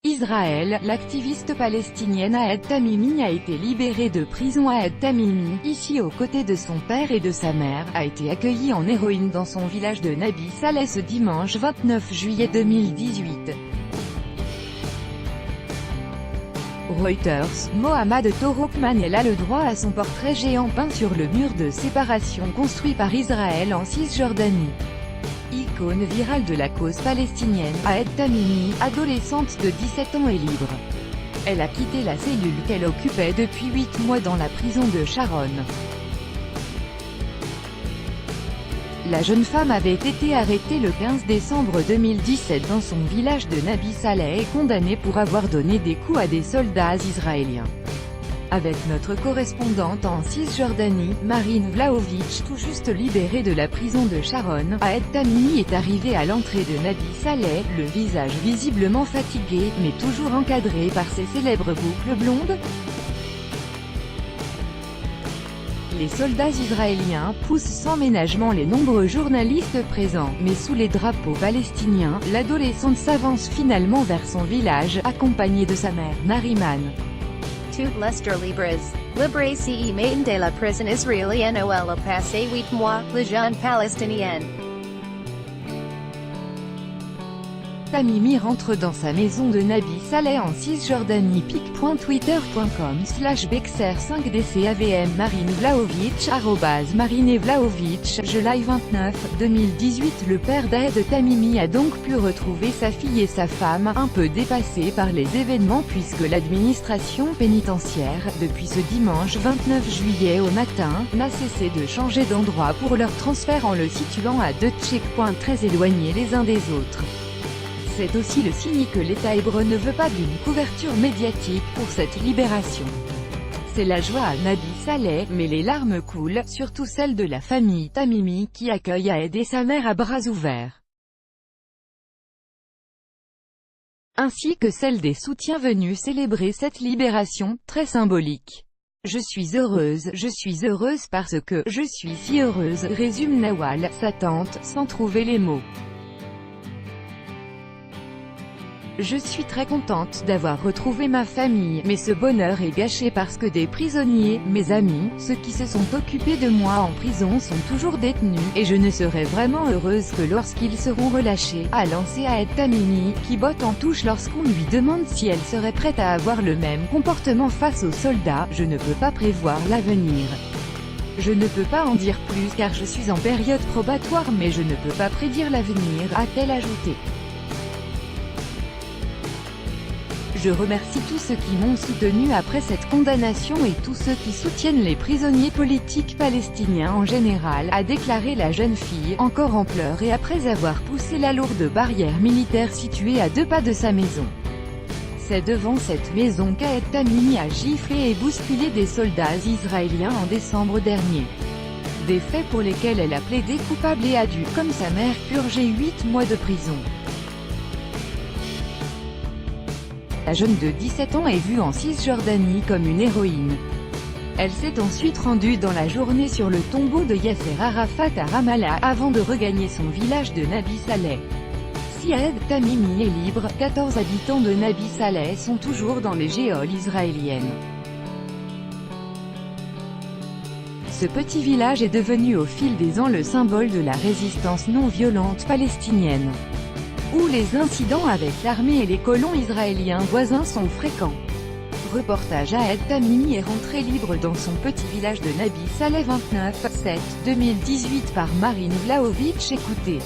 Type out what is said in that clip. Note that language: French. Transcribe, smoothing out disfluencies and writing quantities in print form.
Israël, l'activiste palestinienne Ahed Tamimi a été libérée de prison. Ahed Tamimi, ici aux côtés de son père et de sa mère, a été accueillie en héroïne dans son village de Nabi Saleh ce dimanche 29 juillet 2018. Reuters, Mohammad Torokman a le droit à son portrait géant peint sur le mur de séparation construit par Israël en Cisjordanie. Icône virale de la cause palestinienne, Ahed Tamimi, adolescente de 17 ans est libre. Elle a quitté la cellule qu'elle occupait depuis 8 mois dans la prison de Sharon. La jeune femme avait été arrêtée le 15 décembre 2017 dans son village de Nabi Saleh et condamnée pour avoir donné des coups à des soldats israéliens. Avec notre correspondante en Cisjordanie, Marine Vlahovic, tout juste libérée de la prison de Sharon, Ahed Tamimi est arrivée à l'entrée de Nabi Saleh, le visage visiblement fatigué, mais toujours encadré par ses célèbres boucles blondes. Les soldats israéliens poussent sans ménagement les nombreux journalistes présents, mais sous les drapeaux palestiniens, l'adolescente s'avance finalement vers son village, accompagnée de sa mère, Nariman. Tout Lester Libres. Libre ce matin de la prison israélienne où elle a passé 8 mois, la jeune palestinienne. Tamimi rentre dans sa maison de Nabi Saleh en Cisjordanie. pic.twitter.com/bexer5dcavm Marine Vlahovic @Marine Vlahovic. Juillet 29, 2018. Le père d'Ahed Tamimi a donc pu retrouver sa fille et sa femme, un peu dépassés par les événements puisque l'administration pénitentiaire, depuis ce dimanche 29 juillet au matin, n'a cessé de changer d'endroit pour leur transfert en le situant à 2 checkpoints très éloignés les uns des autres. C'est aussi le signe que l'État hébreu ne veut pas d'une couverture médiatique pour cette libération. C'est la joie à Nabi Saleh, mais les larmes coulent, surtout celles de la famille Tamimi qui accueille Ahed et sa mère à bras ouverts. Ainsi que celle des soutiens venus célébrer cette libération, très symbolique. Je suis heureuse parce que, je suis si heureuse, résume Nawal, sa tante, sans trouver les mots. Je suis très contente d'avoir retrouvé ma famille, mais ce bonheur est gâché parce que des prisonniers, mes amis, ceux qui se sont occupés de moi en prison sont toujours détenus, et je ne serai vraiment heureuse que lorsqu'ils seront relâchés, a lancé Ahed Tamimi, qui botte en touche lorsqu'on lui demande si elle serait prête à avoir le même comportement face aux soldats. Je ne peux pas prévoir l'avenir. Je ne peux pas en dire plus car je suis en période probatoire mais je ne peux pas prédire l'avenir, a-t-elle ajouté. Je remercie tous ceux qui m'ont soutenu après cette condamnation et tous ceux qui soutiennent les prisonniers politiques palestiniens en général, a déclaré la jeune fille, encore en pleurs et après avoir poussé la lourde barrière militaire située à 2 pas de sa maison. C'est devant cette maison qu'Ahed Tamimi a giflé et bousculé des soldats israéliens en décembre dernier. Des faits pour lesquels elle a plaidé coupable et a dû, comme sa mère, purger 8 mois de prison. La jeune de 17 ans est vue en Cisjordanie comme une héroïne. Elle s'est ensuite rendue dans la journée sur le tombeau de Yasser Arafat à Ramallah, avant de regagner son village de Nabi Saleh. Si Ahed Tamimi est libre, 14 habitants de Nabi Saleh sont toujours dans les geôles israéliennes. Ce petit village est devenu au fil des ans le symbole de la résistance non violente palestinienne, où les incidents avec l'armée et les colons israéliens voisins sont fréquents. Reportage. Ahed Tamimi est rentrée libre dans son petit village de Nabi Saleh 29/7/2018 par Marine Vlahovic. Écoutez.